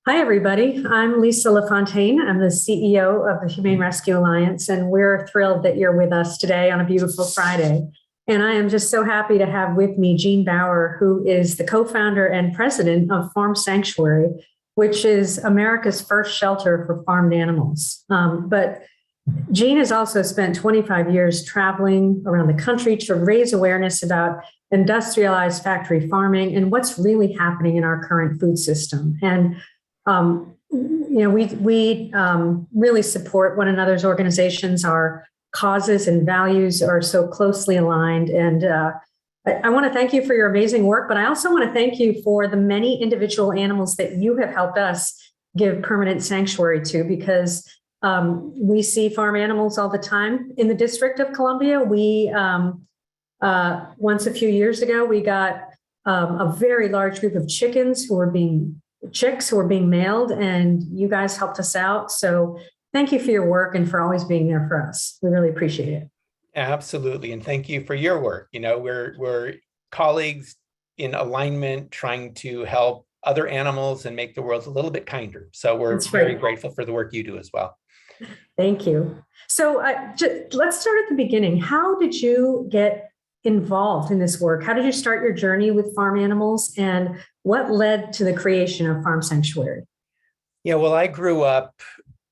Hi, everybody. I'm Lisa LaFontaine. I'm the CEO of the Humane Rescue Alliance, and we're thrilled that you're with us today on a beautiful Friday. And I am just so happy to have with me Gene Baur, who is the co-founder and president of Farm Sanctuary, which is America's first shelter for farmed animals. But Gene has also spent 25 years traveling around the country to raise awareness about industrialized factory farming and what's really happening in our current food system. And we really support one another's organizations. Our causes and values are so closely aligned. And I want to thank you for your amazing work, but I also want to thank you for the many individual animals that you have helped us give permanent sanctuary to, because we see farm animals all the time in the District of Columbia. We, once a few years ago, we got a very large group of chicks who were being mailed, and you guys helped us out. So thank you for your work and for always being there for us. We really appreciate it. Absolutely. And thank you for your work. You know, we're colleagues in alignment, trying to help other animals and make the world a little bit kinder. So we're very grateful for the work you do as well. Thank you. So let's start at the beginning. How did you get involved in this work? How did you start your journey with farm animals, and what led to the creation of Farm Sanctuary? Yeah, well, I grew up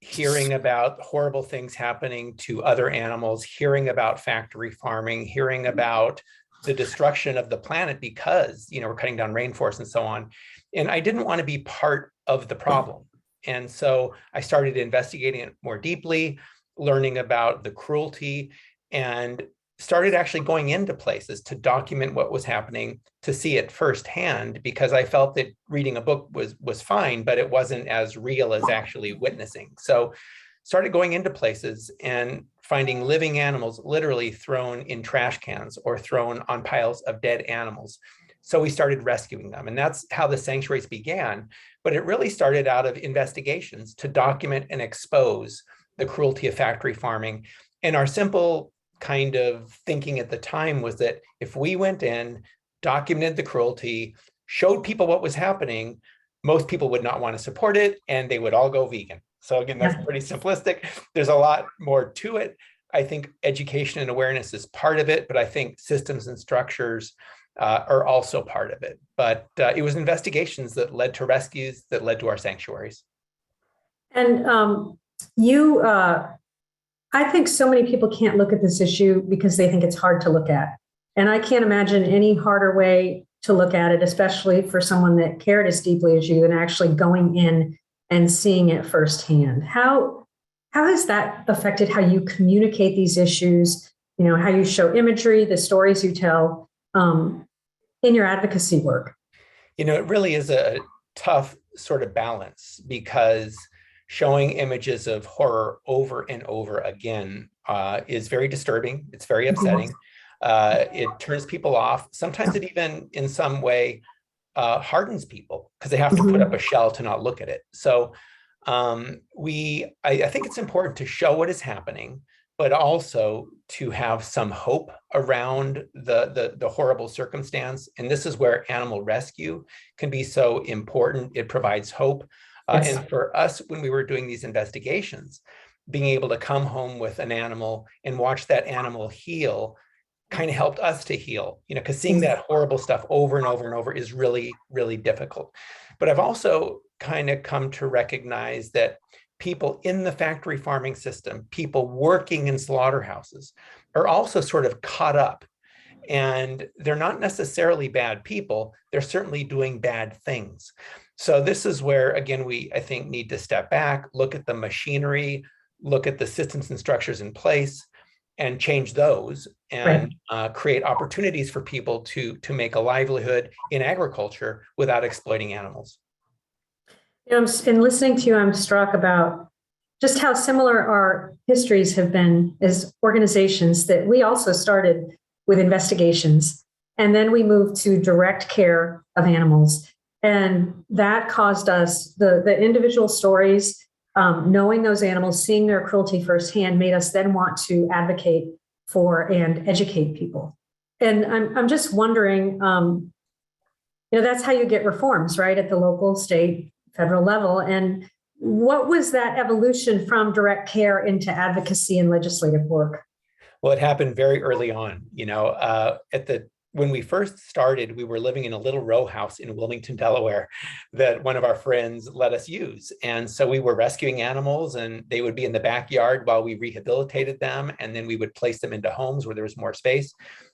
hearing about horrible things happening to other animals, hearing about factory farming, hearing about the destruction of the planet because, we're cutting down rainforests and so on. And I didn't want to be part of the problem. And so I started investigating it more deeply, learning about the cruelty, and started actually going into places to document what was happening, to see it firsthand, because I felt that reading a book was fine, but it wasn't as real as actually witnessing. So started going into places and finding living animals literally thrown in trash cans or thrown on piles of dead animals. So we started rescuing them. And that's how the sanctuaries began. But it really started out of investigations to document and expose the cruelty of factory farming. And our simple kind of thinking at the time was that if we went in, documented the cruelty, showed people what was happening, most people would not want to support it, and they would all go vegan. So again, that's pretty simplistic. There's a lot more to it. I think education and awareness is part of it, but I think systems and structures are also part of it. But it was investigations that led to rescues, that led to our sanctuaries. And I think so many people can't look at this issue because they think it's hard to look at. And I can't imagine any harder way to look at it, especially for someone that cared as deeply as you, than actually going in and seeing it firsthand. How has that affected how you communicate these issues, how you show imagery, the stories you tell in your advocacy work? It really is a tough sort of balance, because showing images of horror over and over again is very disturbing. It's very upsetting. It turns people off. Sometimes it even, in some way, hardens people because they have to put up a shell to not look at it. So I think it's important to show what is happening, but also to have some hope around the horrible circumstance. And this is where animal rescue can be so important. It provides hope. Yes. And for us, when we were doing these investigations, being able to come home with an animal and watch that animal heal kind of helped us to heal, because seeing that horrible stuff over and over and over is really, really difficult. But I've also kind of come to recognize that people in the factory farming system, people working in slaughterhouses, are also sort of caught up. And they're not necessarily bad people. They're certainly doing bad things. So this is where, again, I think, need to step back, look at the machinery, look at the systems and structures in place, and change those, and create opportunities for people to make a livelihood in agriculture without exploiting animals. In listening to you, I'm struck about just how similar our histories have been as organizations, that we also started with investigations, and then we moved to direct care of animals. And that caused us, the individual stories, knowing those animals, seeing their cruelty firsthand, made us then want to advocate for and educate people. And I'm just wondering, that's how you get reforms, right? At the local, state, federal level. And what was that evolution from direct care into advocacy and legislative work? Well, it happened very early on. When we first started, we were living in a little row house in Wilmington, Delaware, that one of our friends let us use. And so we were rescuing animals, and they would be in the backyard while we rehabilitated them. And then we would place them into homes where there was more space.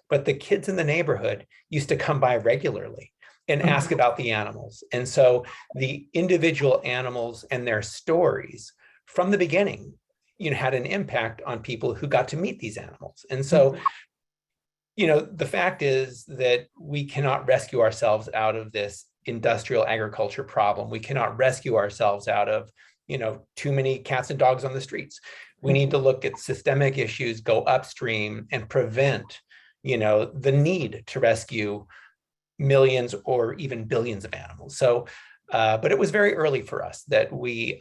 But the kids in the neighborhood used to come by regularly and ask about the animals. And so the individual animals and their stories from the beginning, had an impact on people who got to meet these animals. And so, the fact is that we cannot rescue ourselves out of this industrial agriculture problem. We cannot rescue ourselves out of, too many cats and dogs on the streets. We need to look at systemic issues, go upstream, and prevent, the need to rescue millions or even billions of animals. So, but it was very early for us that we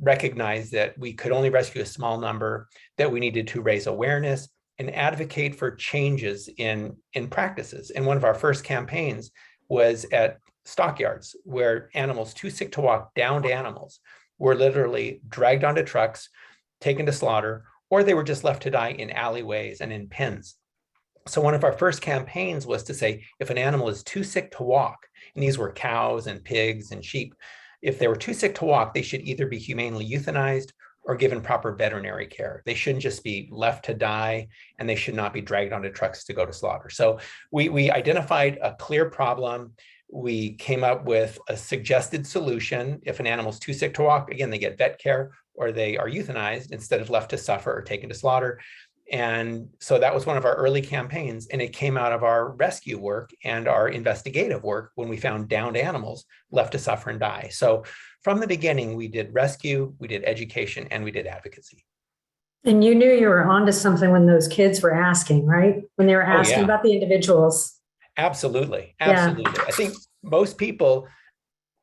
recognized that we could only rescue a small number, that we needed to raise awareness and advocate for changes in practices. And one of our first campaigns was at stockyards, where animals too sick to walk, downed animals, were literally dragged onto trucks, taken to slaughter, or they were just left to die in alleyways and in pens. So one of our first campaigns was to say, if an animal is too sick to walk, and these were cows and pigs and sheep, if they were too sick to walk, they should either be humanely euthanized or given proper veterinary care. They shouldn't just be left to die, and they should not be dragged onto trucks to go to slaughter. So we identified a clear problem. We came up with a suggested solution. If an animal's too sick to walk, again, they get vet care or they are euthanized instead of left to suffer or taken to slaughter. And so that was one of our early campaigns, and it came out of our rescue work and our investigative work when we found downed animals left to suffer and die. So from the beginning, we did rescue, we did education, and we did advocacy. And you knew you were onto something when those kids were asking, right? When they were asking about the individuals. Absolutely. Absolutely. Yeah. I think most people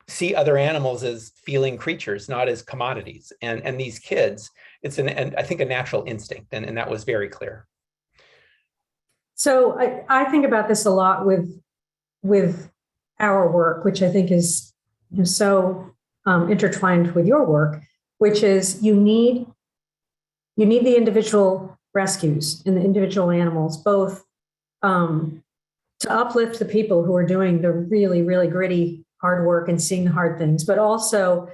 see other animals as feeling creatures, not as commodities. And these kids, it's I think a natural instinct. And that was very clear. So I think about this a lot with our work, which I think is so intertwined with your work, which is you need the individual rescues and the individual animals, both to uplift the people who are doing the really, really gritty, hard work and seeing the hard things, but also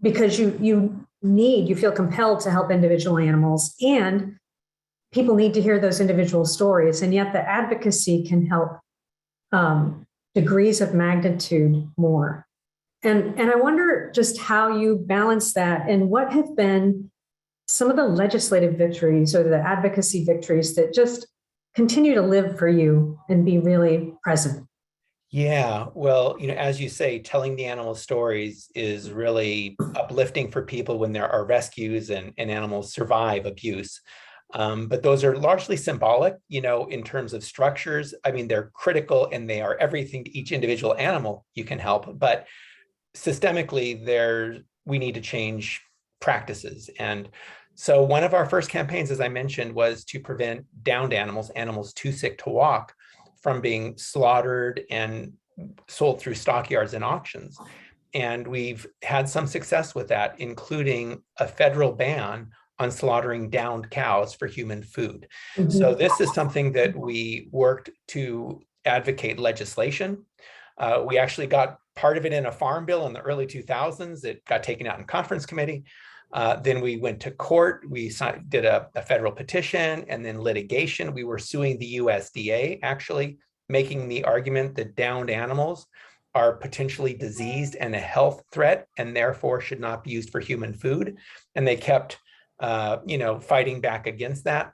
because you feel compelled to help individual animals, and people need to hear those individual stories. And yet the advocacy can help degrees of magnitude more. And I wonder just how you balance that, and what have been some of the legislative victories or the advocacy victories that just continue to live for you and be really present. Yeah, well, as you say, telling the animal stories is really uplifting for people when there are rescues and animals survive abuse. But those are largely symbolic, in terms of structures. I mean, they're critical and they are everything to each individual animal you can help. But systemically, we need to change practices. And so one of our first campaigns, as I mentioned, was to prevent downed animals too sick to walk, from being slaughtered and sold through stockyards and auctions. And we've had some success with that, including a federal ban on slaughtering downed cows for human food. Mm-hmm. So this is something that we worked to advocate legislation. We actually got part of it in a farm bill in the early 2000s. It got taken out in conference committee. Then we went to court. We did a federal petition, and then litigation. We were suing the USDA, actually, making the argument that downed animals are potentially diseased and a health threat, and therefore should not be used for human food. And they kept, fighting back against that.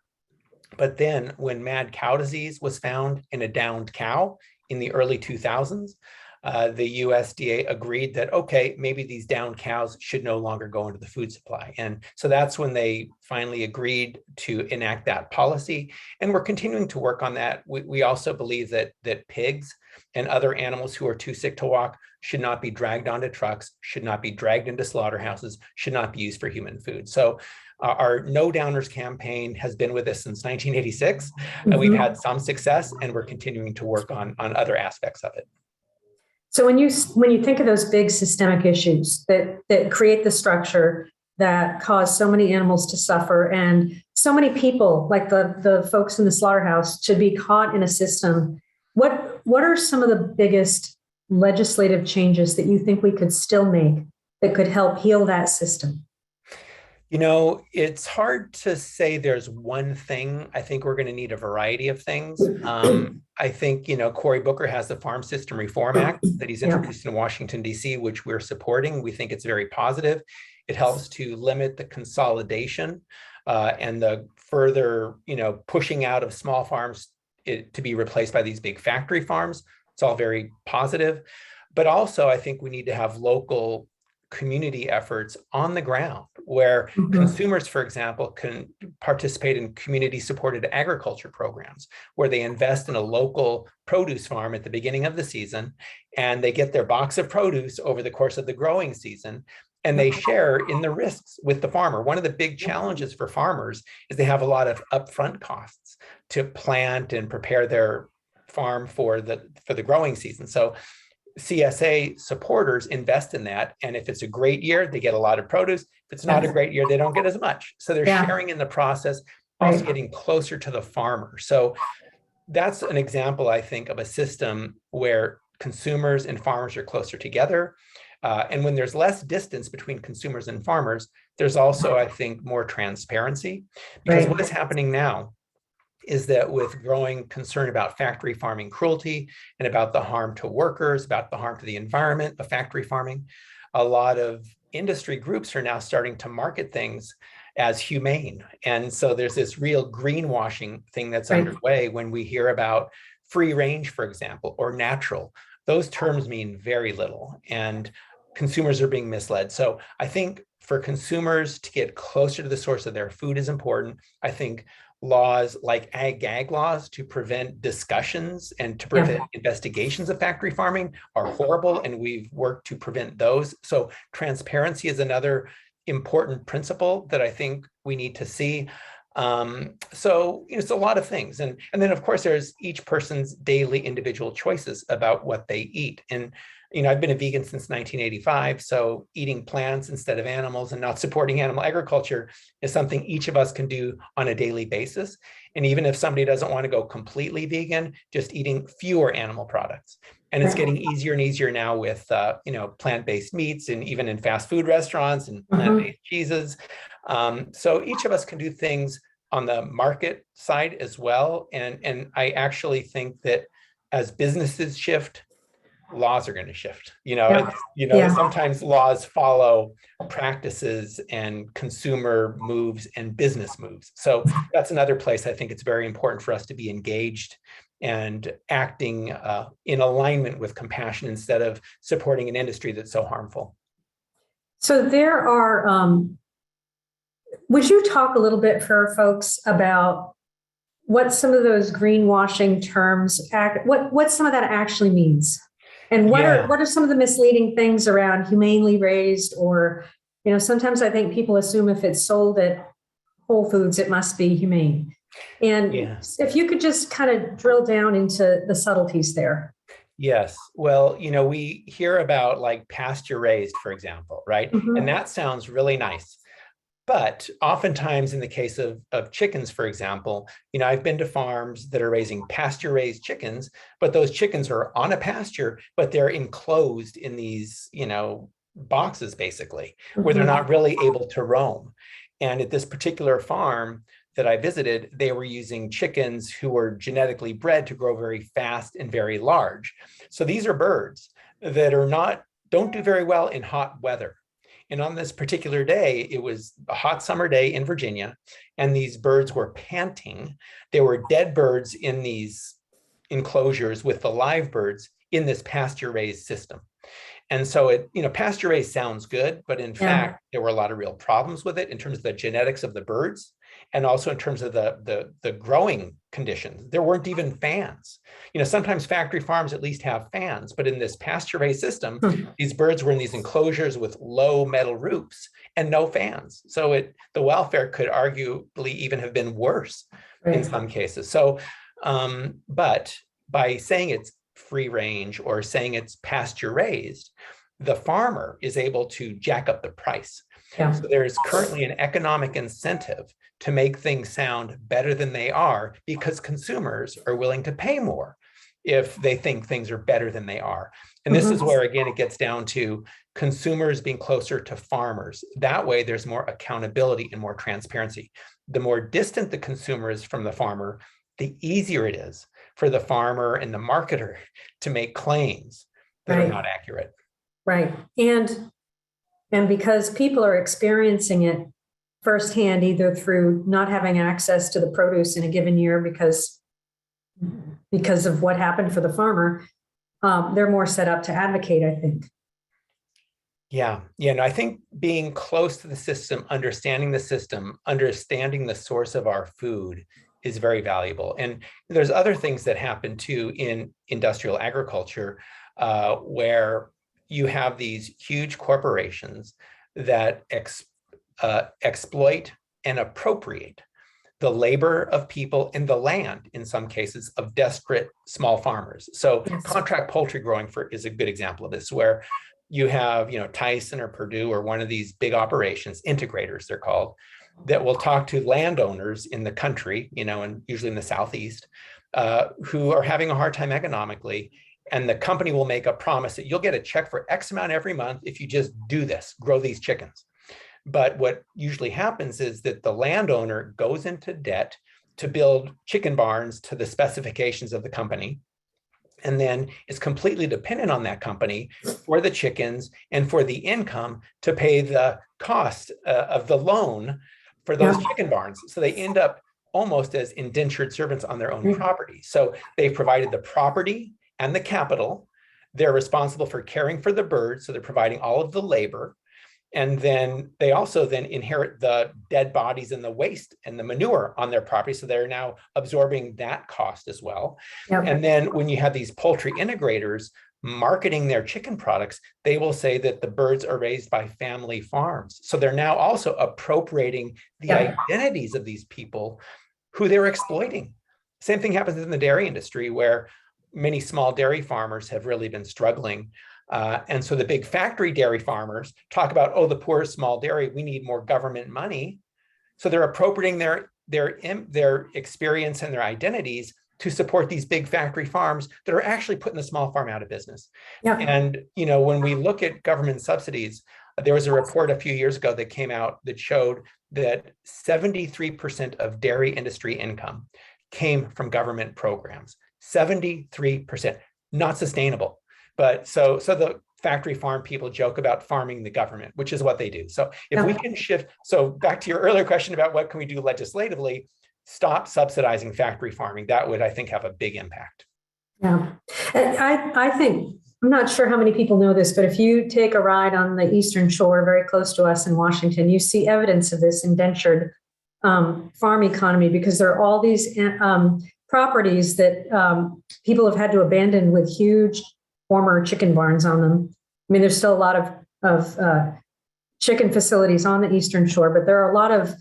But then when mad cow disease was found in a downed cow in the early 2000s, the USDA agreed that, okay, maybe these downed cows should no longer go into the food supply. And so that's when they finally agreed to enact that policy. And we're continuing to work on that. We also believe that pigs and other animals who are too sick to walk should not be dragged onto trucks, should not be dragged into slaughterhouses, should not be used for human food. So our No Downers campaign has been with us since 1986. Mm-hmm. We've had some success, and we're continuing to work on other aspects of it. So when you think of those big systemic issues that create the structure that cause so many animals to suffer and so many people, like the folks in the slaughterhouse, to be caught in a system, what are some of the biggest legislative changes that you think we could still make that could help heal that system? It's hard to say there's one thing. I think we're going to need a variety of things. I think, Cory Booker has the Farm System Reform Act that he's Yeah. introduced in Washington, D.C., which we're supporting. We think it's very positive. It helps to limit the consolidation and the further, pushing out of small farms to be replaced by these big factory farms. It's all very positive. But also, I think we need to have local community efforts on the ground where consumers, for example, can participate in community-supported agriculture programs where they invest in a local produce farm at the beginning of the season, and they get their box of produce over the course of the growing season, and they share in the risks with the farmer. One of the big challenges for farmers is they have a lot of upfront costs to plant and prepare their farm for the growing season. So CSA supporters invest in that. And if it's a great year, they get a lot of produce. If it's not a great year, they don't get as much. So they're sharing in the process, also getting closer to the farmer. So that's an example, I think, of a system where consumers and farmers are closer together. And when there's less distance between consumers and farmers, there's also, I think, more transparency. Because what is happening now is that with growing concern about factory farming cruelty and about the harm to workers, about the harm to the environment of factory farming, a lot of industry groups are now starting to market things as humane. And so there's this real greenwashing thing that's underway when we hear about free range, for example, or natural. Those terms mean very little, and consumers are being misled. So I think for consumers to get closer to the source of their food is important. I think laws like ag-gag laws to prevent discussions and to prevent investigations of factory farming are horrible, and we've worked to prevent those. So transparency is another important principle that I think we need to see. So it's a lot of things. And then, of course, there's each person's daily individual choices about what they eat. And I've been a vegan since 1985, so eating plants instead of animals and not supporting animal agriculture is something each of us can do on a daily basis. And even if somebody doesn't want to go completely vegan, just eating fewer animal products. And it's getting easier and easier now with, plant-based meats and even in fast food restaurants and plant-based cheeses. So each of us can do things on the market side as well. And I actually think that as businesses shift, laws are going to shift. Sometimes laws follow practices and consumer moves and business moves. So that's another place I think it's very important for us to be engaged and acting in alignment with compassion instead of supporting an industry that's so harmful. So there are, would you talk a little bit for folks about what some of those greenwashing terms, what some of that actually means? And what are some of the misleading things around humanely raised, or, sometimes I think people assume if it's sold at Whole Foods, it must be humane. And if you could just kind of drill down into the subtleties there. Yes. Well, we hear about like pasture raised, for example, right? And that sounds really nice. But oftentimes in the case of chickens, for example, I've been to farms that are raising pasture-raised chickens, but those chickens are on a pasture, but they're enclosed in these, boxes, basically, where they're not really able to roam. And at this particular farm that I visited, they were using chickens who were genetically bred to grow very fast and very large. So these are birds that don't do very well in hot weather. And on this particular day, it was a hot summer day in Virginia, and these birds were panting. There were dead birds in these enclosures with the live birds in this pasture-raised system. And so pasture-raised sounds good, but in fact, there were a lot of real problems with it in terms of the genetics of the birds, and also in terms of the growing conditions. There weren't even fans. Sometimes factory farms at least have fans, but in this pasture-raised system, these birds were in these enclosures with low metal roofs and no fans. So the welfare could arguably even have been worse in some cases. So, but by saying it's free range or saying it's pasture raised, the farmer is able to jack up the price. Yeah. So there's currently an economic incentive to make things sound better than they are because consumers are willing to pay more if they think things are better than they are. And this is where, again, it gets down to consumers being closer to farmers. That way, there's more accountability and more transparency. The more distant the consumer is from the farmer, the easier it is for the farmer and the marketer to make claims that are not accurate. Right. And because people are experiencing it firsthand, either through not having access to the produce in a given year because of what happened for the farmer, they're more set up to advocate, I think. Yeah. And I think being close to the system, understanding the source of our food is very valuable. And there's other things that happen too in industrial agriculture, where you have these huge corporations that exploit and appropriate the labor of people and the land, in some cases, of desperate small farmers. So contract poultry growing is a good example of this, where you have, Tyson or Purdue or one of these big operations, integrators they're called, that will talk to landowners in the country, and usually in the Southeast, who are having a hard time economically. And the company will make a promise that you'll get a check for X amount every month if you just do this, grow these chickens. But what usually happens is that the landowner goes into debt to build chicken barns to the specifications of the company, and then is completely dependent on that company for the chickens and for the income to pay the cost of the loan for those chicken barns. So they end up almost as indentured servants on their own property. So they've provided the property and the capital. They're responsible for caring for the birds, so they're providing all of the labor. And then they also then inherit the dead bodies and the waste and the manure on their property. So they're now absorbing that cost as well. And then when you have these poultry integrators marketing their chicken products, they will say that the birds are raised by family farms. So they're now also appropriating the identities of these people who they're exploiting. Same thing happens in the dairy industry, where many small dairy farmers have really been struggling. And so the big factory dairy farmers talk about, the poor small dairy, we need more government money. So they're appropriating their experience and their identities to support these big factory farms that are actually putting the small farm out of business. And, when we look at government subsidies, there was a report a few years ago that came out that showed that 73% of dairy industry income came from government programs. 73%, not sustainable. But so the factory farm people joke about farming the government, which is what they do. So if we can shift, so back to your earlier question about what can we do legislatively, stop subsidizing factory farming. That would, I think, have a big impact. Yeah, and I think, I'm not sure how many people know this, but if you take a ride on the Eastern Shore, very close to us in Washington, you see evidence of this indentured farm economy, because there are all these properties that people have had to abandon with huge former chicken barns on them. I mean, there's still a lot of chicken facilities on the Eastern Shore, but there are a lot of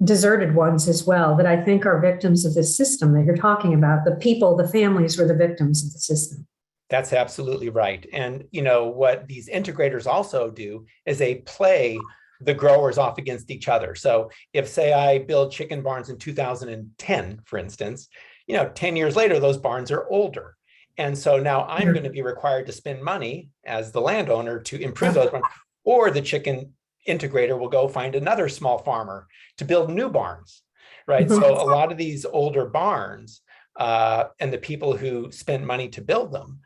deserted ones as well that I think are victims of this system that you're talking about. The people, the families were the victims of the system. That's absolutely right. And, what these integrators also do is they play the growers off against each other. So if, say, I build chicken barns in 2010, for instance, 10 years later, those barns are older. And so now I'm going to be required to spend money as the landowner to improve those barns, or the chicken integrator will go find another small farmer to build new barns, right? So a lot of these older barns and the people who spent money to build them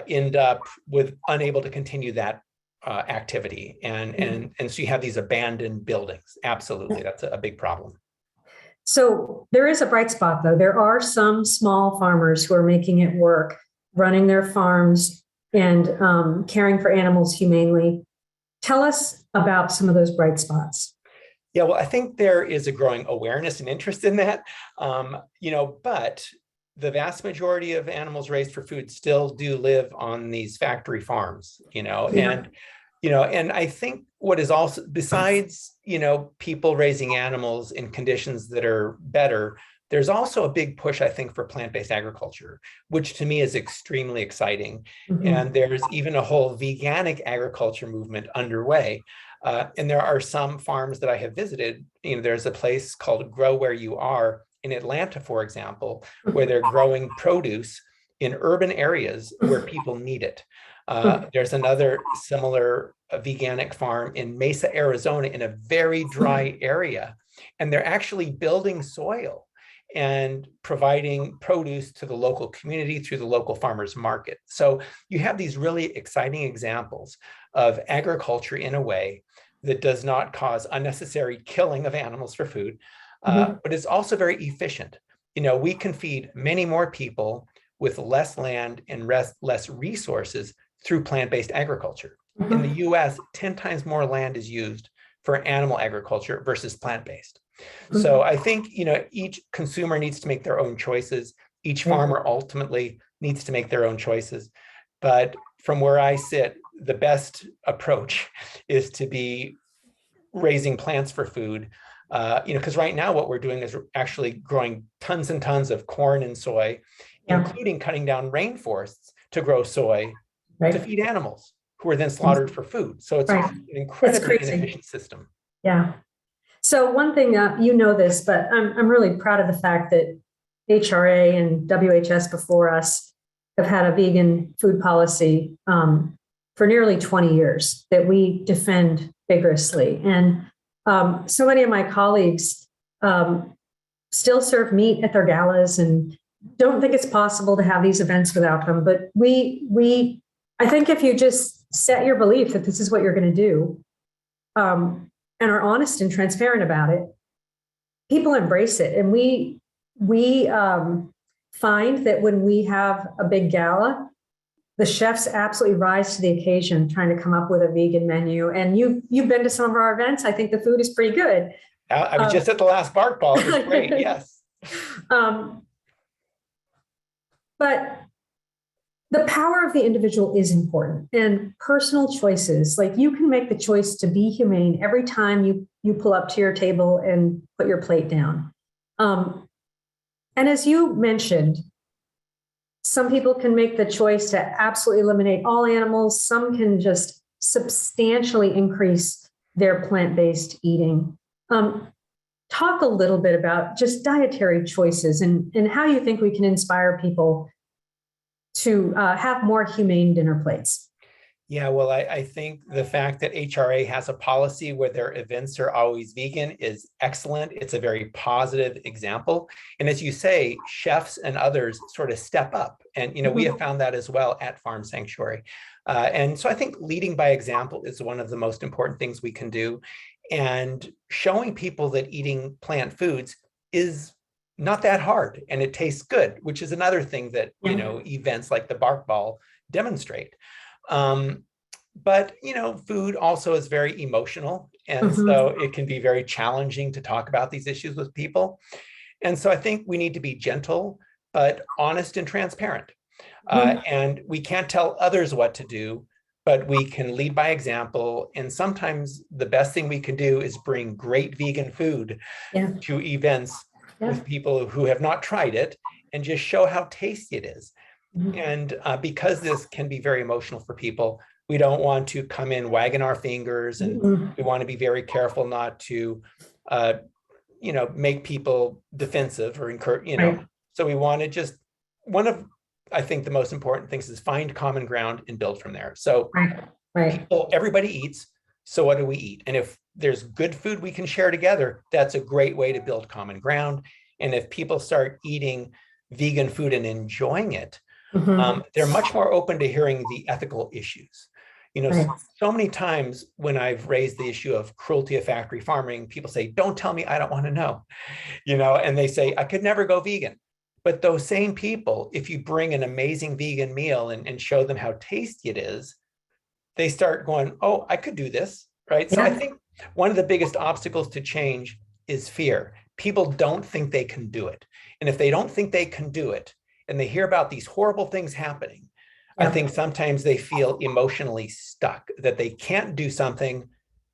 end up unable to continue that activity. And so you have these abandoned buildings. Absolutely. That's a big problem. So there is a bright spot, though. There are some small farmers who are making it work, running their farms and caring for animals humanely. Tell us about some of those bright spots. Yeah, well, I think there is a growing awareness and interest in that, but the vast majority of animals raised for food still do live on these factory farms, and I think what is also, besides, people raising animals in conditions that are better, There's also a big push, I think, for plant-based agriculture, which to me is extremely exciting. And there's even a whole veganic agriculture movement underway. And there are some farms that I have visited. There's a place called Grow Where You Are in Atlanta, for example, where they're growing produce in urban areas where people need it. There's another similar veganic farm in Mesa, Arizona, in a very dry area. And they're actually building soil and providing produce to the local community through the local farmers market. So you have these really exciting examples of agriculture in a way that does not cause unnecessary killing of animals for food, but it's also very efficient. We can feed many more people with less land and less resources through plant-based agriculture. In the US, 10 times more land is used for animal agriculture versus plant-based. So I think, each consumer needs to make their own choices. Each farmer ultimately needs to make their own choices. But from where I sit, the best approach is to be raising plants for food. Because right now what we're doing is actually growing tons and tons of corn and soy, including cutting down rainforests to grow soy to feed animals who are then slaughtered for food. So it's an incredibly inefficient system. Yeah. So one thing, this, but I'm really proud of the fact that HRA and WHS before us have had a vegan food policy for nearly 20 years that we defend vigorously. And so many of my colleagues still serve meat at their galas and don't think it's possible to have these events without them. But I think if you just set your belief that this is what you're going to do, and are honest and transparent about it, people embrace it. And we find that when we have a big gala, the chefs absolutely rise to the occasion, trying to come up with a vegan menu. And you've been to some of our events. I think the food is pretty good. I was just at the last Bark Ball. It was great. Yes. But the power of the individual is important, and personal choices, like you can make the choice to be humane every time you pull up to your table and put your plate down. And as you mentioned, some people can make the choice to absolutely eliminate all animals. Some can just substantially increase their plant-based eating. Talk a little bit about just dietary choices and how you think we can inspire people to have more humane dinner plates. Yeah, well, I think the fact that HRA has a policy where their events are always vegan is excellent. It's a very positive example. And as you say, chefs and others sort of step up. And, we have found that as well at Farm Sanctuary. And so I think leading by example is one of the most important things we can do. And showing people that eating plant foods is not that hard and it tastes good, which is another thing that, events like the Bark Ball demonstrate. But, food also is very emotional. And so it can be very challenging to talk about these issues with people. And so I think we need to be gentle, but honest and transparent. And we can't tell others what to do, but we can lead by example. And sometimes the best thing we can do is bring great vegan food to events with people who have not tried it and just show how tasty it is. And because this can be very emotional for people, we don't want to come in wagging our fingers, and we want to be very careful not to, make people defensive or encourage, So we want to just, one of, I think the most important things is find common ground and build from there. So everybody eats. So what do we eat? And if there's good food we can share together, that's a great way to build common ground. And if people start eating vegan food and enjoying it, they're much more open to hearing the ethical issues. So many times when I've raised the issue of cruelty of factory farming, people say, don't tell me, I don't want to know, and they say, I could never go vegan. But those same people, if you bring an amazing vegan meal and show them how tasty it is, they start going, oh, I could do this, right? So I think one of the biggest obstacles to change is fear. People don't think they can do it. And if they don't think they can do it, and they hear about these horrible things happening, I think sometimes they feel emotionally stuck, that they can't do something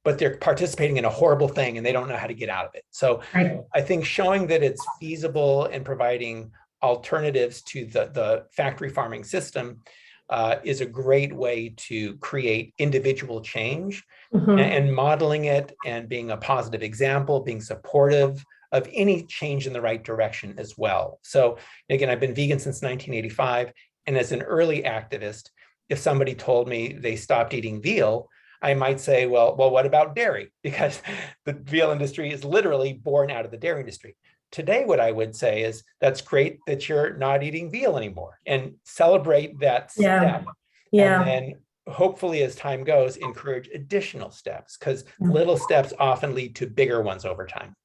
but they're participating in a horrible thing and they don't know how to get out of it. So Right. I think showing that it's feasible and providing alternatives to the factory farming system is a great way to create individual change, and modeling it and being a positive example, being supportive of any change in the right direction as well. So again, I've been vegan since 1985. And as an early activist, if somebody told me they stopped eating veal, I might say, well, what about dairy? Because the veal industry is literally born out of the dairy industry. Today, what I would say is that's great that you're not eating veal anymore, and celebrate that step. Yeah. And then hopefully as time goes, encourage additional steps, because Yeah. little steps often lead to bigger ones over time.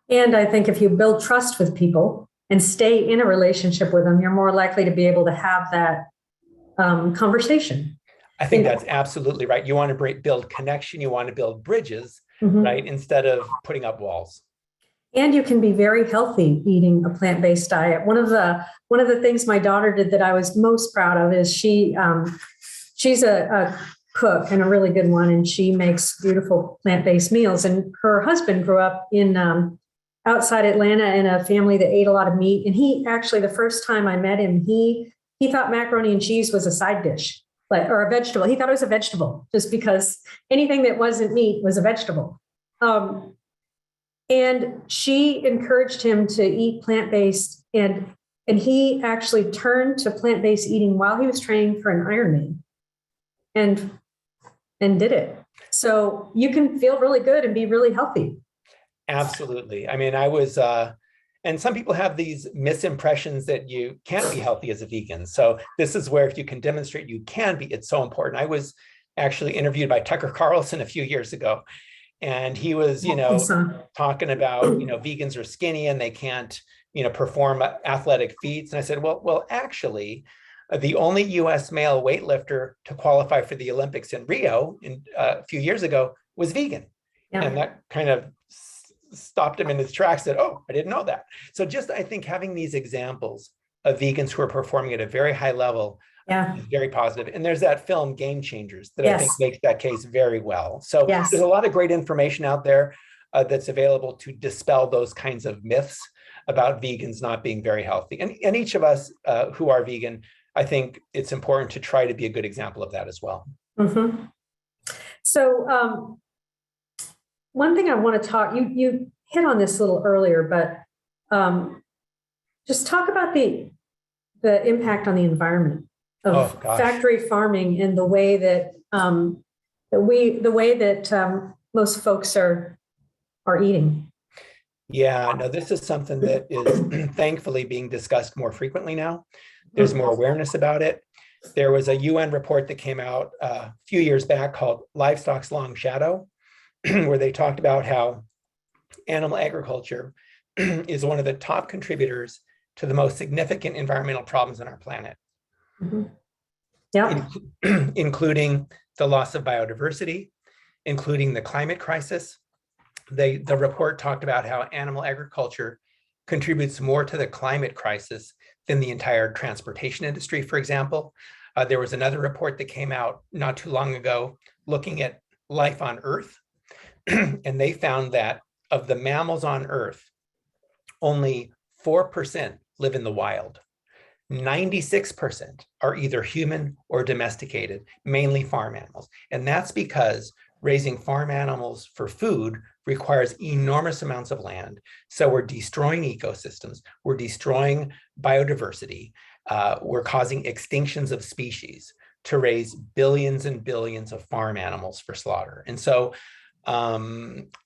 And I think if you build trust with people and stay in a relationship with them, you're more likely to be able to have that conversation. I think that's absolutely right. You want to build connection, you want to build bridges, right? Instead of putting up walls. And you can be very healthy eating a plant-based diet. One of the things my daughter did that I was most proud of is she's a cook, and a really good one, and she makes beautiful plant-based meals. And her husband grew up in outside Atlanta in a family that ate a lot of meat. And he actually, the first time I met him, he thought macaroni and cheese was a side dish, or a vegetable. He thought it was a vegetable just because anything that wasn't meat was a vegetable. And she encouraged him to eat plant-based, and he actually turned to plant-based eating while he was training for an Ironman, and did it. So you can feel really good and be really healthy. Absolutely. I mean, and some people have these misimpressions that you can't be healthy as a vegan. So this is where if you can demonstrate you can be, it's so important. I was actually interviewed by Tucker Carlson a few years ago, and he was, talking about, vegans are skinny and they can't, perform athletic feats. And I said, well, actually, the only US male weightlifter to qualify for the Olympics in Rio a few years ago was vegan. Yeah. And that kind of stopped him in his tracks, said, oh, I didn't know that. So just, I think having these examples of vegans who are performing at a very high level is very positive. And there's that film Game Changers that I think makes that case very well. So there's a lot of great information out there that's available to dispel those kinds of myths about vegans not being very healthy. And each of us who are vegan, I think it's important to try to be a good example of that as well. So one thing I want to talk, you hit on this a little earlier, but just talk about the impact on the environment of factory farming and the way that most folks are eating. Yeah, no, this is something that is thankfully being discussed more frequently now. There's more awareness about it. There was a UN report that came out a few years back called Livestock's Long Shadow, where they talked about how animal agriculture is one of the top contributors to the most significant environmental problems on our planet. Including the loss of biodiversity, including the climate crisis. The report talked about how animal agriculture contributes more to the climate crisis than the entire transportation industry, for example. There was another report that came out not too long ago looking at life on Earth, and they found that of the mammals on Earth, only 4% live in the wild. 96% are either human or domesticated, mainly farm animals. And that's because raising farm animals for food requires enormous amounts of land. So we're destroying ecosystems, we're destroying biodiversity, we're causing extinctions of species to raise billions and billions of farm animals for slaughter. And so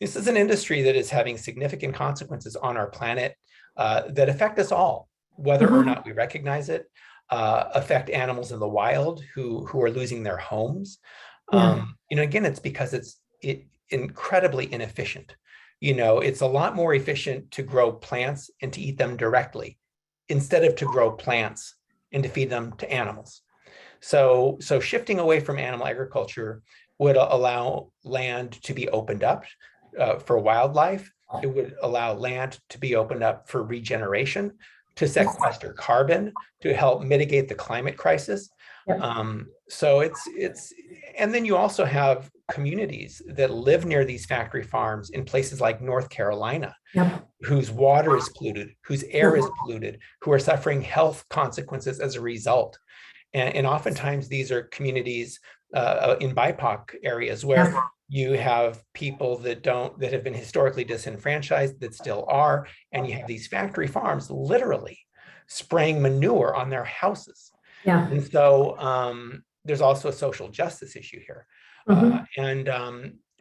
this is an industry that is having significant consequences on our planet that affect us all, whether or not we recognize it, affect animals in the wild who are losing their homes. Again, it's because it's incredibly inefficient. It's a lot more efficient to grow plants and to eat them directly instead of to grow plants and to feed them to animals. So shifting away from animal agriculture would allow land to be opened up for wildlife. It would allow land to be opened up for regeneration, to sequester carbon, to help mitigate the climate crisis. Yep. So and then you also have communities that live near these factory farms in places like North Carolina, Yep. whose water is polluted, whose air Yep. is polluted, who are suffering health consequences as a result. And oftentimes these are communities in BIPOC areas where Yep. you have people that have been historically disenfranchised that still are, and you have these factory farms literally spraying manure on their houses. Yeah. And so there's also a social justice issue here.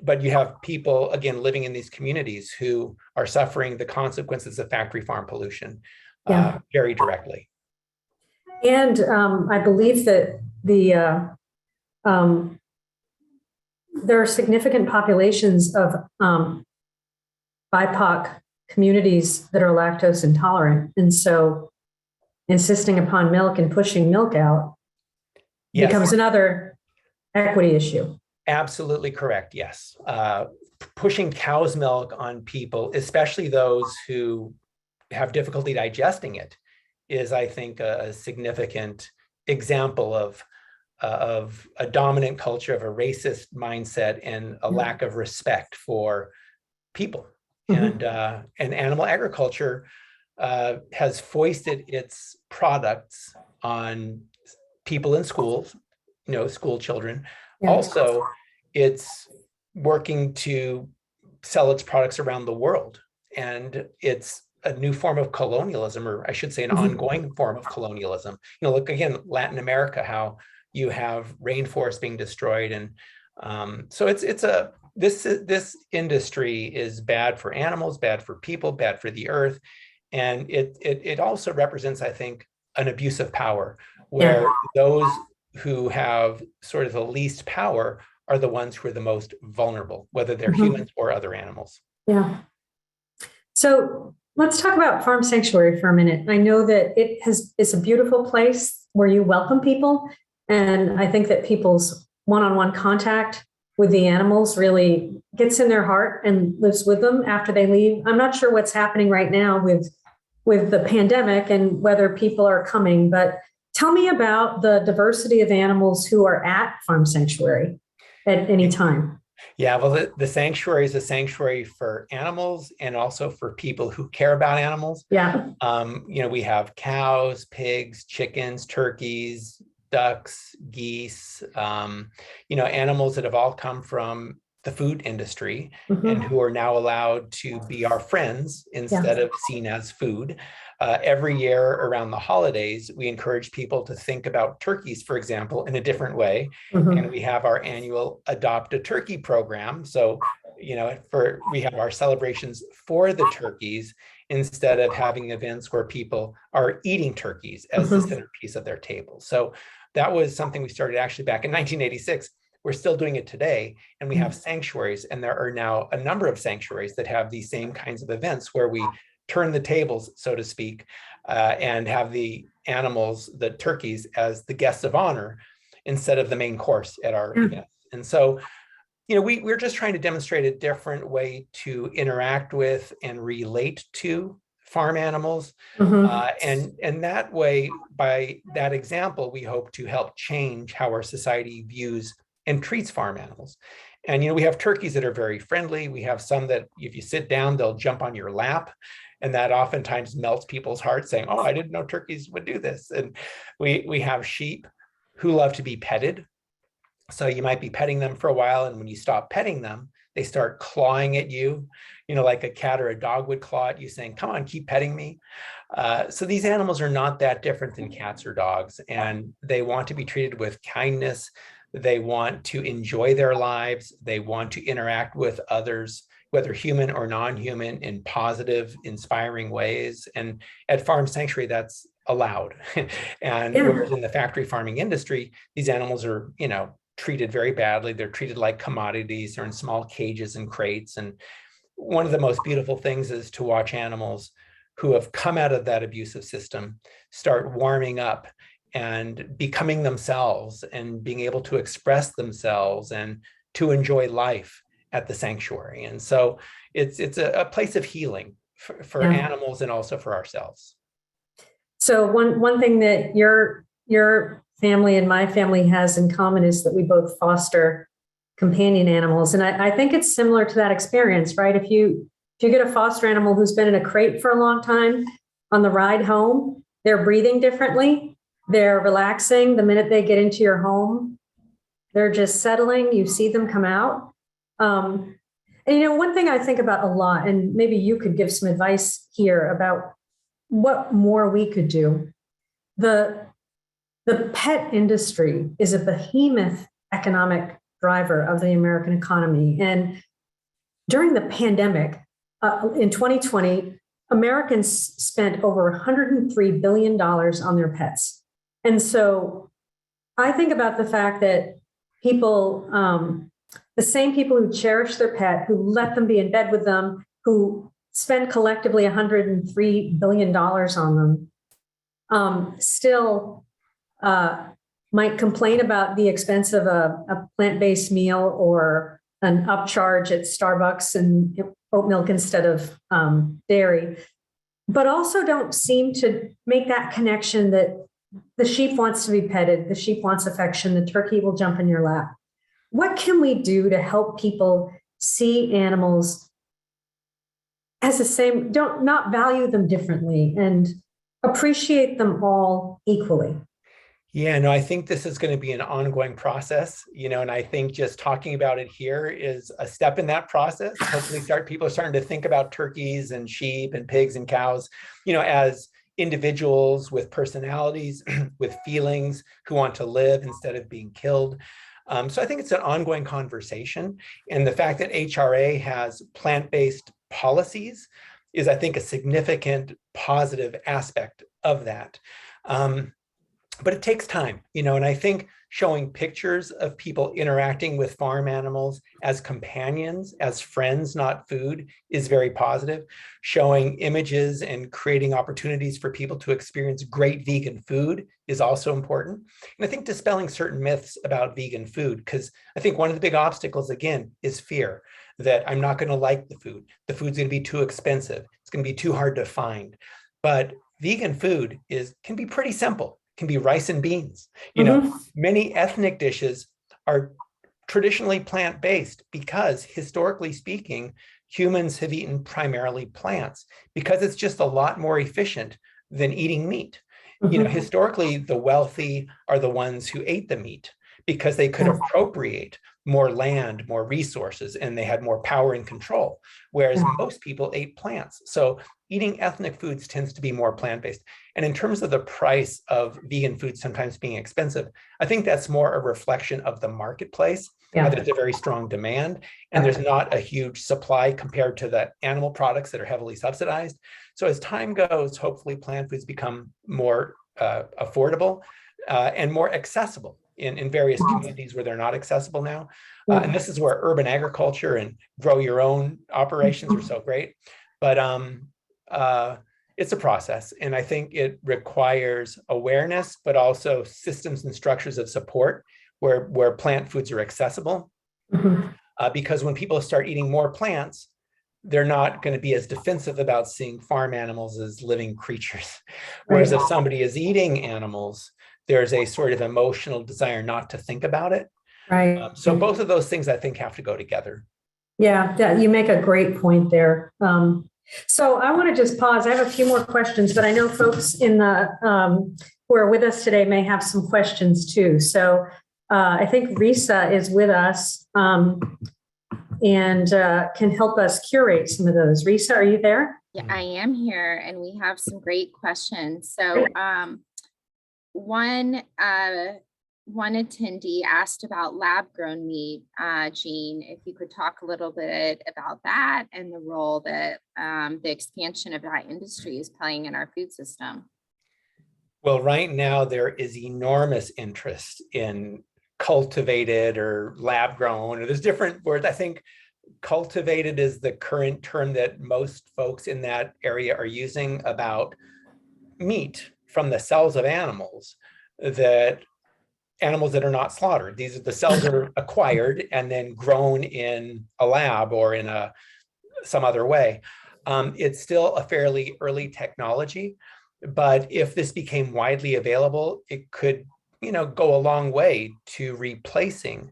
But you have people, again, living in these communities who are suffering the consequences of factory farm pollution Yeah. very directly. And I believe that um, there are significant populations of BIPOC communities that are lactose intolerant. And so insisting upon milk and pushing milk out becomes another equity issue. Absolutely correct. Yes. Pushing cow's milk on people, especially those who have difficulty digesting it, is, I think, a significant example of a dominant culture, of a racist mindset, and a lack of respect for people. And animal agriculture has foisted its products on people in schools, school children. Yeah. Also, it's working to sell its products around the world. And it's a new form of colonialism, or I should say an ongoing form of colonialism. Look again, Latin America, how you have rainforests being destroyed. And so this industry is bad for animals, bad for people, bad for the earth. And it also represents, I think, an abuse of power, where those who have sort of the least power are the ones who are the most vulnerable, whether they're humans or other animals. Yeah. So let's talk about Farm Sanctuary for a minute. I know that it's a beautiful place where you welcome people. And I think that people's one-on-one contact with the animals really gets in their heart and lives with them after they leave. I'm not sure what's happening right now with the pandemic and whether people are coming, but tell me about the diversity of animals who are at Farm Sanctuary at any time. Yeah, well, the sanctuary is a sanctuary for animals and also for people who care about animals. Yeah. We have cows, pigs, chickens, turkeys, ducks, geese, animals that have all come from the food industry and who are now allowed to be our friends instead of seen as food. Every year around the holidays, we encourage people to think about turkeys, for example, in a different way. And we have our annual Adopt a Turkey program. So, we have our celebrations for the turkeys instead of having events where people are eating turkeys as the centerpiece of their table. So that was something we started actually back in 1986. We're still doing it today, and we have sanctuaries, and there are now a number of sanctuaries that have these same kinds of events where we turn the tables, so to speak, and have the animals, the turkeys, as the guests of honor instead of the main course at our events. And so, we're just trying to demonstrate a different way to interact with and relate to farm animals. And that way, by that example, we hope to help change how our society views and treats farm animals. And, we have turkeys that are very friendly. We have some that if you sit down, they'll jump on your lap. And that oftentimes melts people's hearts, saying, oh, I didn't know turkeys would do this. And we have sheep who love to be petted. So you might be petting them for a while, and when you stop petting them, they start clawing at you, like a cat or a dog would claw at you, saying, come on, keep petting me. So these animals are not that different than cats or dogs, and they want to be treated with kindness. They want to enjoy their lives. They want to interact with others, whether human or non-human, in positive, inspiring ways. And at Farm Sanctuary, that's allowed. And whereas in the factory farming industry, these animals are, treated very badly. They're treated like commodities. They're in small cages and crates. And one of the most beautiful things is to watch animals who have come out of that abusive system start warming up and becoming themselves and being able to express themselves and to enjoy life at the sanctuary. And so it's a place of healing for animals and also for ourselves. So one thing that your family and my family has in common is that we both foster companion animals. And I think it's similar to that experience, right? If you get a foster animal who's been in a crate for a long time, on the ride home, they're breathing differently. They're relaxing the minute they get into your home. They're just settling. You see them come out. And one thing I think about a lot, and maybe you could give some advice here about what more we could do. The pet industry is a behemoth economic driver of the American economy. And during the pandemic, in 2020, Americans spent over $103 billion on their pets. And so I think about the fact that people, the same people who cherish their pet, who let them be in bed with them, who spend collectively $103 billion on them, still might complain about the expense of a plant-based meal or an upcharge at Starbucks and oat milk instead of dairy, but also don't seem to make that connection that the sheep wants to be petted, the sheep wants affection, the turkey will jump in your lap. What can we do to help people see animals as the same, not value them differently and appreciate them all equally? Yeah, no, I think this is going to be an ongoing process, and I think just talking about it here is a step in that process. Hopefully people are starting to think about turkeys and sheep and pigs and cows, as individuals with personalities, with feelings, who want to live instead of being killed. So I think it's an ongoing conversation. And the fact that HRA has plant-based policies is, I think, a significant positive aspect of that. But it takes time, and I think showing pictures of people interacting with farm animals as companions, as friends, not food, is very positive. Showing images and creating opportunities for people to experience great vegan food is also important. And I think dispelling certain myths about vegan food, because I think one of the big obstacles, again, is fear that I'm not going to like the food. The food's going to be too expensive. It's going to be too hard to find. But vegan food can be pretty simple. Can be rice and beans. Many ethnic dishes are traditionally plant-based because, historically speaking, humans have eaten primarily plants because it's just a lot more efficient than eating meat. Historically, the wealthy are the ones who ate the meat because they could appropriate more land, more resources, and they had more power and control, whereas most people ate plants. So eating ethnic foods tends to be more plant-based. And in terms of the price of vegan food sometimes being expensive, I think that's more a reflection of the marketplace. There's a very strong demand, and there's not a huge supply compared to the animal products that are heavily subsidized. So as time goes, hopefully plant foods become more affordable and more accessible in various communities where they're not accessible now. And this is where urban agriculture and grow your own operations are so great. But it's a process. And I think it requires awareness, but also systems and structures of support where plant foods are accessible. Because when people start eating more plants, they're not going to be as defensive about seeing farm animals as living creatures. Whereas if somebody is eating animals, there's a sort of emotional desire not to think about it. So both of those things, I think, have to go together. Yeah, you make a great point there. So I want to just pause. I have a few more questions, but I know folks in the who are with us today may have some questions too. So I think Risa is with us and can help us curate some of those. Risa, are you there? Yeah, I am here, and we have some great questions. So one attendee asked about lab-grown meat. Gene, if you could talk a little bit about that and the role that the expansion of that industry is playing in our food system. Well, right now there is enormous interest in cultivated or lab-grown, or there's different words. I think cultivated is the current term that most folks in that area are using about meat from the cells of animals that are not slaughtered. These are the cells are acquired and then grown in a lab or in some other way. It's still a fairly early technology, but if this became widely available, it could, go a long way to replacing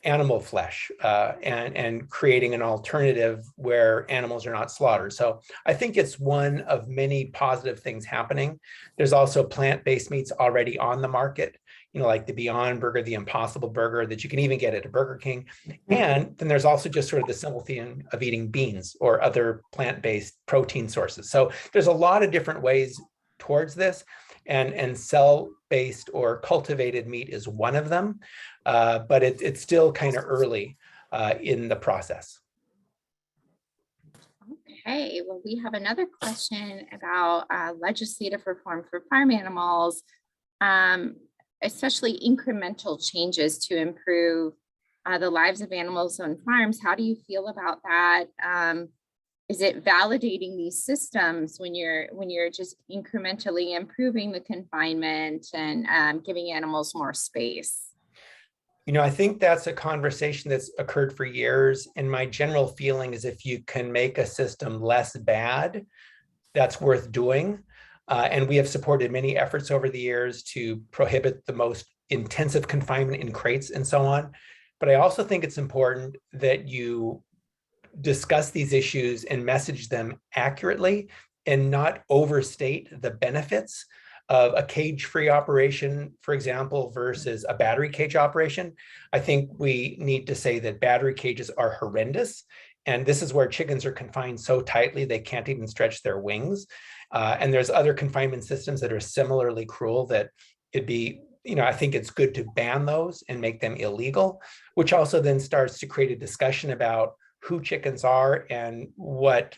animal flesh and creating an alternative where animals are not slaughtered. So I think it's one of many positive things happening. There's also plant-based meats already on the market, like the Beyond Burger, the Impossible Burger that you can even get at a Burger King. And then there's also just sort of the simple thing of eating beans or other plant-based protein sources. So there's a lot of different ways towards this. And cell-based or cultivated meat is one of them, but it's still kind of early in the process. Okay, well, we have another question about legislative reform for farm animals, especially incremental changes to improve the lives of animals on farms. How do you feel about that? Is it validating these systems when you're just incrementally improving the confinement and giving animals more space? I think that's a conversation that's occurred for years. And my general feeling is if you can make a system less bad, that's worth doing. And we have supported many efforts over the years to prohibit the most intensive confinement in crates and so on. But I also think it's important that you discuss these issues and message them accurately and not overstate the benefits of a cage-free operation, for example, versus a battery cage operation. I think we need to say that battery cages are horrendous. And this is where chickens are confined so tightly, they can't even stretch their wings. And there's other confinement systems that are similarly cruel that it'd be, I think it's good to ban those and make them illegal, which also then starts to create a discussion about who chickens are and what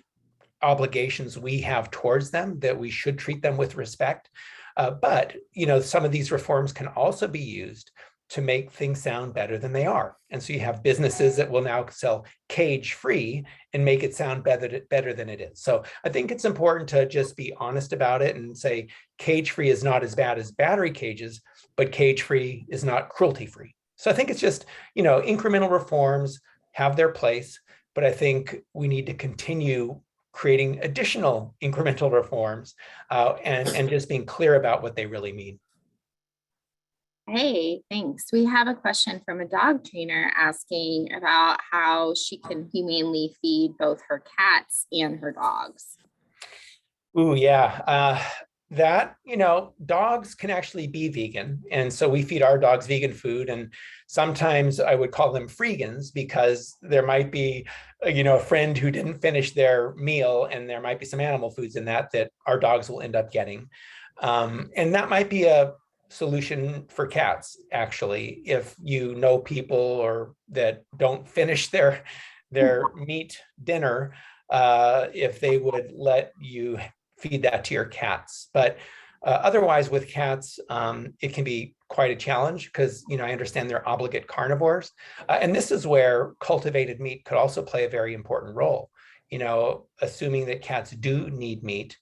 obligations we have towards them, that we should treat them with respect. But some of these reforms can also be used to make things sound better than they are. And so you have businesses that will now sell cage-free and make it sound better than it is. So I think it's important to just be honest about it and say cage-free is not as bad as battery cages, but cage-free is not cruelty-free. So I think it's just, incremental reforms have their place, but I think we need to continue creating additional incremental reforms and just being clear about what they really mean. Hey, thanks. We have a question from a dog trainer asking about how she can humanely feed both her cats and her dogs. Ooh, yeah. Dogs can actually be vegan. And so we feed our dogs vegan food. And sometimes I would call them freegans because there might be, a friend who didn't finish their meal and there might be some animal foods in that our dogs will end up getting. And that might be a solution for cats, actually, if you know people or that don't finish their meat dinner, if they would let you feed that to your cats. But otherwise with cats, it can be quite a challenge because, I understand they're obligate carnivores. And this is where cultivated meat could also play a very important role. Assuming that cats do need meat,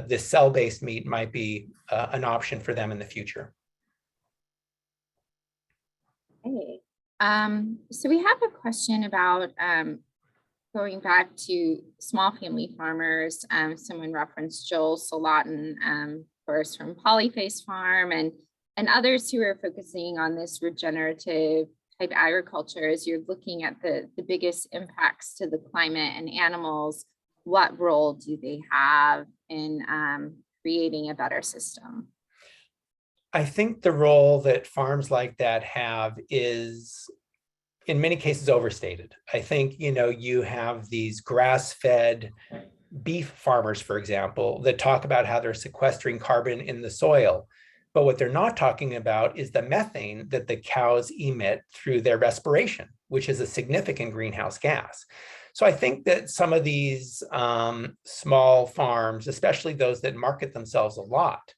this cell-based meat might be an option for them in the future. Okay. So we have a question about going back to small family farmers. Someone referenced Joel Salatin, of course, from Polyface Farm and others who are focusing on this regenerative type agriculture. As you're looking at the biggest impacts to the climate and animals, what role do they have in creating a better system? I think the role that farms like that have is in many cases overstated. I think, you have these grass-fed beef farmers, for example, that talk about how they're sequestering carbon in the soil. But what they're not talking about is the methane that the cows emit through their respiration, which is a significant greenhouse gas. So I think that some of these small farms, especially those that market themselves a lot,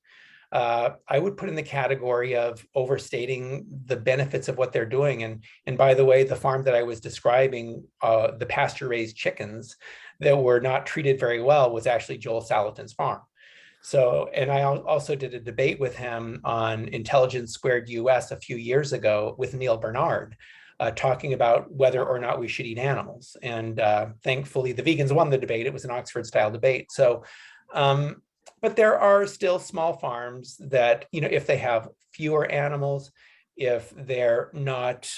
I would put in the category of overstating the benefits of what they're doing. And by the way, the farm that I was describing, the pasture-raised chickens that were not treated very well was actually Joel Salatin's farm. So, and I also did a debate with him on Intelligence Squared US a few years ago with Neil Bernard, talking about whether or not we should eat animals. And thankfully, the vegans won the debate. It was an Oxford-style debate. So, But there are still small farms that, if they have fewer animals, if they're not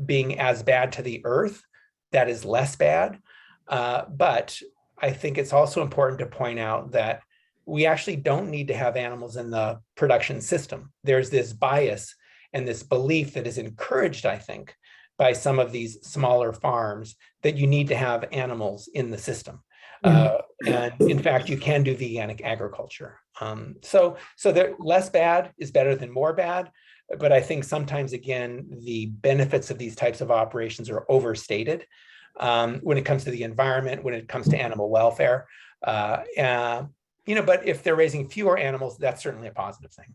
being as bad to the earth, that is less bad. But I think it's also important to point out that we actually don't need to have animals in the production system. There's this bias and this belief that is encouraged, I think, by some of these smaller farms that you need to have animals in the system. And in fact, you can do veganic agriculture. So less bad is better than more bad. But I think sometimes, again, the benefits of these types of operations are overstated when it comes to the environment, when it comes to animal welfare. But if they're raising fewer animals, that's certainly a positive thing.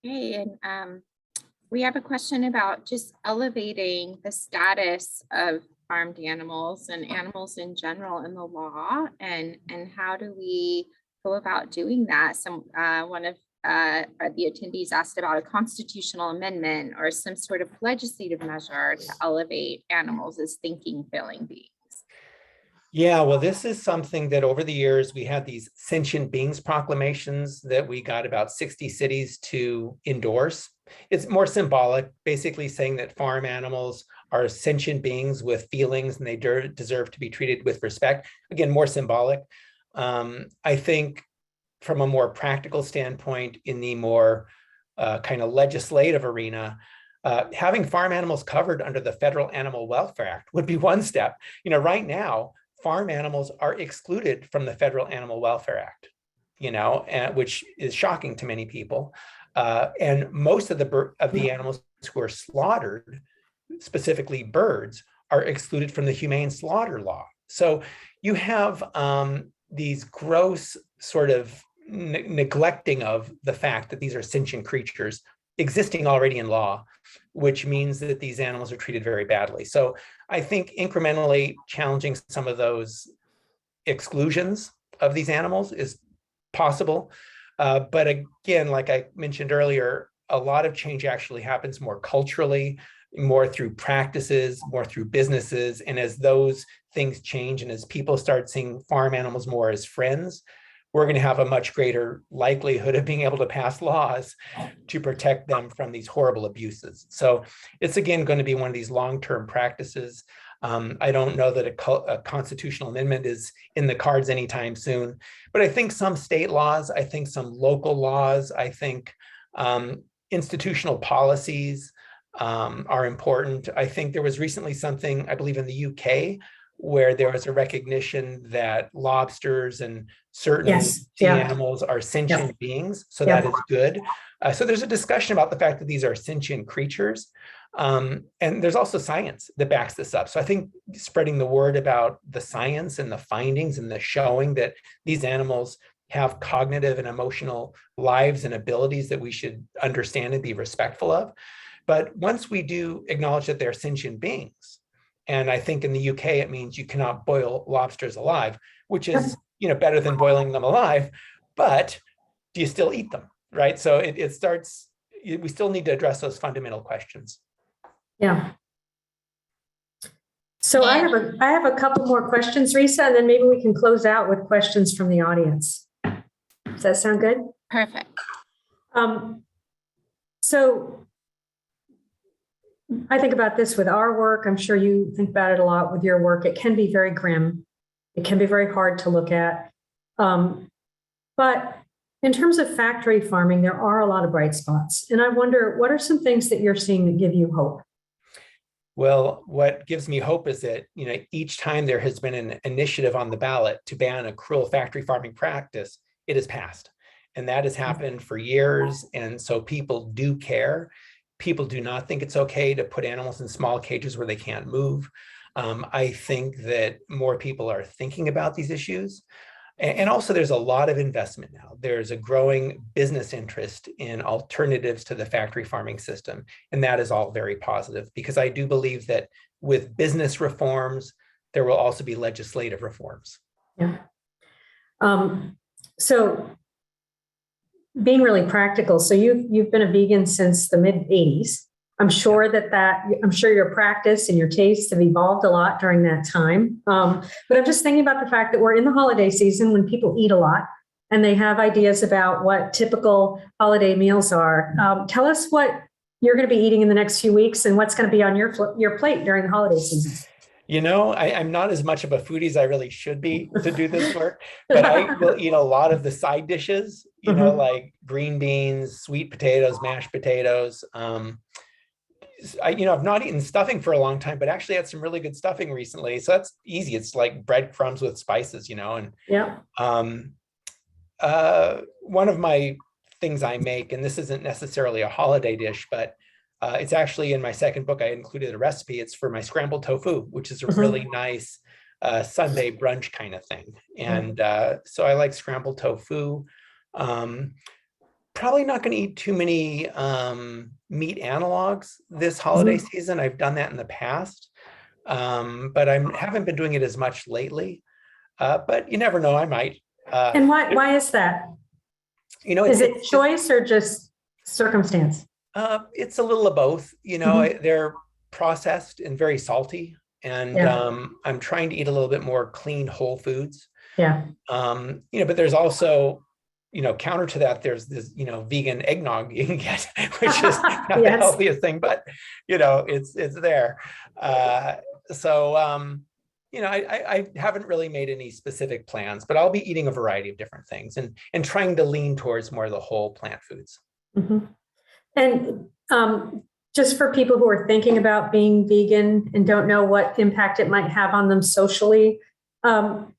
Okay, and we have a question about just elevating the status of farmed animals and animals in general in the law, and how do we go about doing that? One of the attendees asked about a constitutional amendment or some sort of legislative measure to elevate animals as thinking, feeling beings. Yeah, well, this is something that over the years, we had these sentient beings proclamations that we got about 60 cities to endorse. It's more symbolic, basically saying that farm animals are sentient beings with feelings and they deserve to be treated with respect. Again, more symbolic. I think from a more practical standpoint, in the more kind of legislative arena, having farm animals covered under the Federal Animal Welfare Act would be one step. Right now, farm animals are excluded from the Federal Animal Welfare Act, which is shocking to many people. And most of the animals who are slaughtered, specifically birds, are excluded from the humane slaughter law. So you have these gross sort of neglecting of the fact that these are sentient creatures existing already in law, which means that these animals are treated very badly. So I think incrementally challenging some of those exclusions of these animals is possible. But again, like I mentioned earlier, a lot of change actually happens more culturally, more through practices, more through businesses. And as those things change and as people start seeing farm animals more as friends, we're going to have a much greater likelihood of being able to pass laws to protect them from these horrible abuses. So it's, again, going to be one of these long-term practices. I don't know that a constitutional amendment is in the cards anytime soon, but I think some state laws, I think some local laws, I think institutional policies are important. I think there was recently something, I believe in the UK, where there was a recognition that lobsters and certain sea animals are sentient beings. So that is good. So there's a discussion about the fact that these are sentient creatures. And there's also science that backs this up. So I think spreading the word about the science and the findings and the showing that these animals have cognitive and emotional lives and abilities that we should understand and be respectful of. But once we do acknowledge that they're sentient beings, and I think in the UK, it means you cannot boil lobsters alive, which is, better than boiling them alive, but do you still eat them, right? So it starts, we still need to address those fundamental questions. Yeah. So I have a couple more questions, Risa, and then maybe we can close out with questions from the audience. Does that sound good? Perfect. So I think about this with our work. I'm sure you think about it a lot with your work. It can be very grim. It can be very hard to look at. But in terms of factory farming, there are a lot of bright spots. And I wonder, what are some things that you're seeing that give you hope? Well, what gives me hope is that, each time there has been an initiative on the ballot to ban a cruel factory farming practice, it has passed. And that has happened for years. And so people do care. People do not think it's okay to put animals in small cages where they can't move. I think that more people are thinking about these issues. And also there's a lot of investment now. There's a growing business interest in alternatives to the factory farming system. And that is all very positive, because I do believe that with business reforms, there will also be legislative reforms. Yeah. So being really practical. So you've been a vegan since the mid 80s. I'm sure I'm sure your practice and your tastes have evolved a lot during that time. But I'm just thinking about the fact that we're in the holiday season when people eat a lot and they have ideas about what typical holiday meals are. Tell us what you're going to be eating in the next few weeks and what's going to be on your plate during the holiday season. I'm not as much of a foodie as I really should be to do this work, but I will eat a lot of the side dishes, like green beans, sweet potatoes, mashed potatoes. I've not eaten stuffing for a long time, but actually had some really good stuffing recently. So that's easy. It's like breadcrumbs with spices, and yeah. One of my things I make, and this isn't necessarily a holiday dish, but it's actually in my second book, I included a recipe. It's for my scrambled tofu, which is a really nice Sunday brunch kind of thing. And so I like scrambled tofu. Probably not going to eat too many meat analogs this holiday season. I've done that in the past, but I haven't been doing it as much lately. But you never know, I might. And why is that? Is it choice or just circumstance? It's a little of both. They're processed and very salty, and I'm trying to eat a little bit more clean, whole foods. Yeah. But there's also, counter to that, there's this, vegan eggnog you can get, which is not the healthiest thing, but it's there. I haven't really made any specific plans, but I'll be eating a variety of different things and trying to lean towards more of the whole plant foods. And just for people who are thinking about being vegan and don't know what impact it might have on them socially, how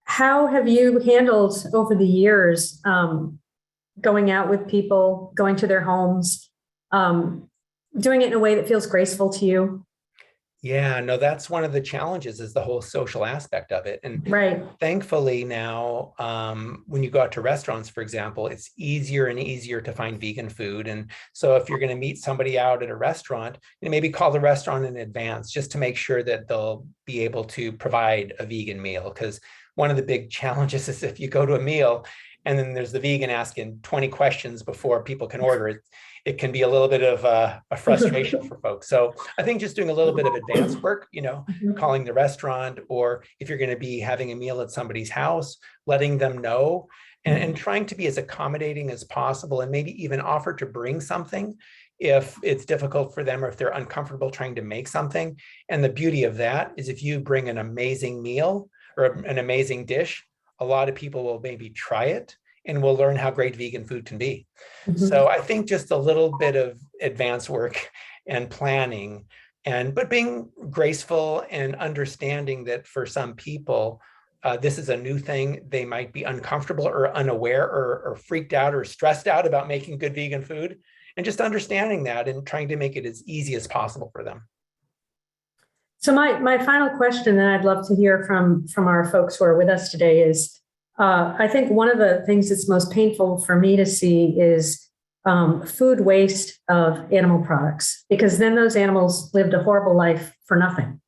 have you handled over the years going out with people, going to their homes, doing it in a way that feels graceful to you? Yeah, no, that's one of the challenges, is the whole social aspect of it. And thankfully now, when you go out to restaurants, for example, it's easier and easier to find vegan food. And so if you're going to meet somebody out at a restaurant, maybe call the restaurant in advance just to make sure that they'll be able to provide a vegan meal. Because one of the big challenges is if you go to a meal and then there's the vegan asking 20 questions before people can order it, it can be a little bit of a frustration for folks. So I think just doing a little bit of advanced work, calling the restaurant, or if you're going to be having a meal at somebody's house, letting them know, and trying to be as accommodating as possible, and maybe even offer to bring something if it's difficult for them or if they're uncomfortable trying to make something. And the beauty of that is if you bring an amazing meal or an amazing dish, a lot of people will maybe try it and will learn how great vegan food can be. So I think just a little bit of advanced work and planning, but being graceful and understanding that for some people, this is a new thing. They might be uncomfortable or unaware or freaked out or stressed out about making good vegan food, and just understanding that and trying to make it as easy as possible for them. So my final question that I'd love to hear from our folks who are with us today is, I think one of the things that's most painful for me to see is food waste of animal products, because then those animals lived a horrible life for nothing.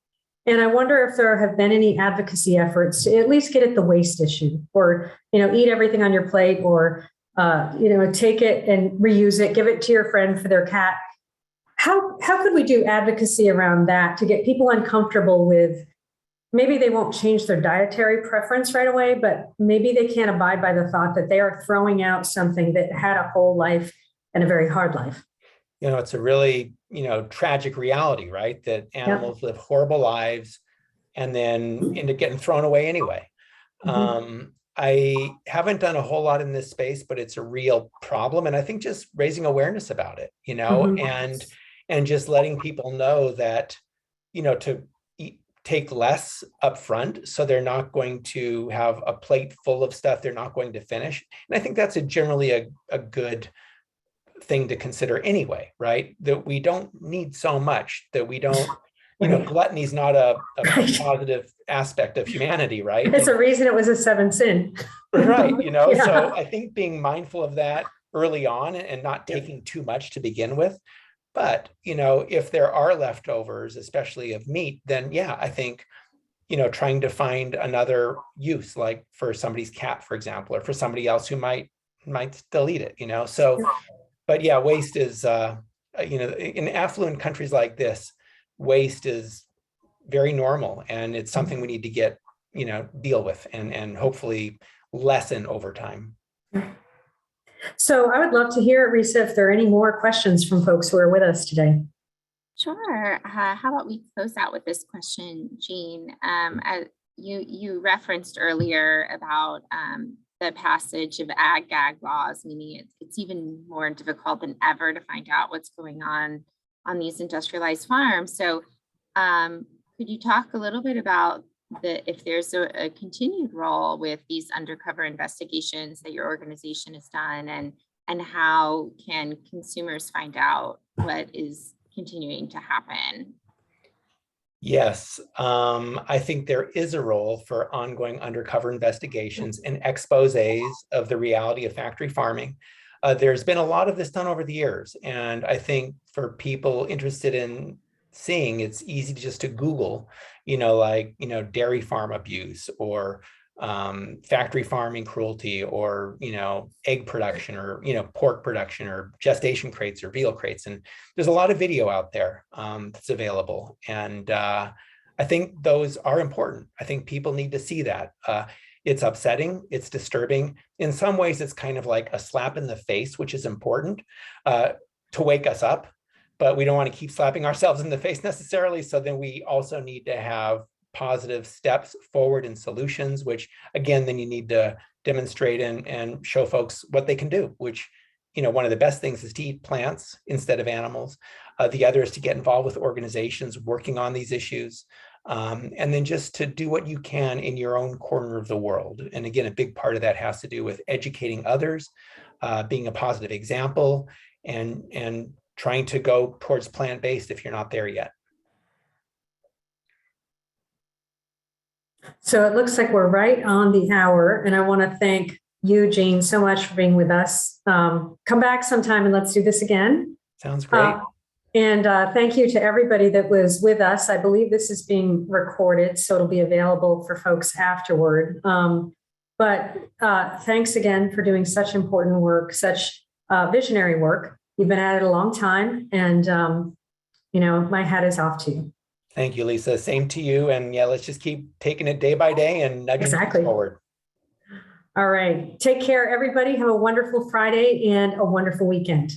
And I wonder if there have been any advocacy efforts to at least get at the waste issue, or, eat everything on your plate, or, take it and reuse it, give it to your friend for their cat. How could we do advocacy around that to get people uncomfortable with, maybe they won't change their dietary preference right away, but maybe they can't abide by the thought that they are throwing out something that had a whole life and a very hard life? It's a really, tragic reality, right? That animals live horrible lives and then end up getting thrown away anyway. I haven't done a whole lot in this space, but it's a real problem. And I think just raising awareness about it, and just letting people know that, to take less upfront, so they're not going to have a plate full of stuff they're not going to finish. And I think that's generally a good thing to consider anyway, right? That we don't need so much, that we don't, gluttony is not a positive aspect of humanity, right? It's a reason it was a seventh sin. Right, so I think being mindful of that early on and not taking too much to begin with. But, if there are leftovers, especially of meat, then I think, trying to find another use, like for somebody's cat, for example, or for somebody else who might still eat it, so, but waste is in affluent countries like this, waste is very normal, and it's something we need to get, deal with and hopefully lessen over time. So I would love to hear, Risa, if there are any more questions from folks who are with us today. Sure. How about we close out with this question, Gene? You referenced earlier about the passage of ag-gag laws, meaning it's even more difficult than ever to find out what's going on these industrialized farms. So could you talk a little bit about if there's a continued role with these undercover investigations that your organization has done, and how can consumers find out what is continuing to happen? Yes, I think there is a role for ongoing undercover investigations and exposés of the reality of factory farming. There's been a lot of this done over the years, and I think for people interested in seeing, it's easy to just to Google, dairy farm abuse, or factory farming cruelty, or egg production, or pork production, or gestation crates, or veal crates, and there's a lot of video out there that's available, and I think those are important. I think people need to see that. It's upsetting, it's disturbing. In some ways, it's kind of like a slap in the face, which is important to wake us up, but we don't want to keep slapping ourselves in the face necessarily. So then we also need to have positive steps forward and solutions, which again, then you need to demonstrate and show folks what they can do, which, one of the best things is to eat plants instead of animals. The other is to get involved with organizations working on these issues. And then just to do what you can in your own corner of the world. And again, a big part of that has to do with educating others, being a positive example, and trying to go towards plant-based if you're not there yet. So it looks like we're right on the hour, and I want to thank you, Gene, so much for being with us. Come back sometime and let's do this again. Sounds great. And thank you to everybody that was with us. I believe this is being recorded, so it'll be available for folks afterward. But thanks again for doing such important work, such visionary work. You've been at it a long time, and my hat is off to you. Thank you, Lisa. Same to you. And yeah, let's just keep taking it day by day and nudging forward. All right. Take care, everybody. Have a wonderful Friday and a wonderful weekend.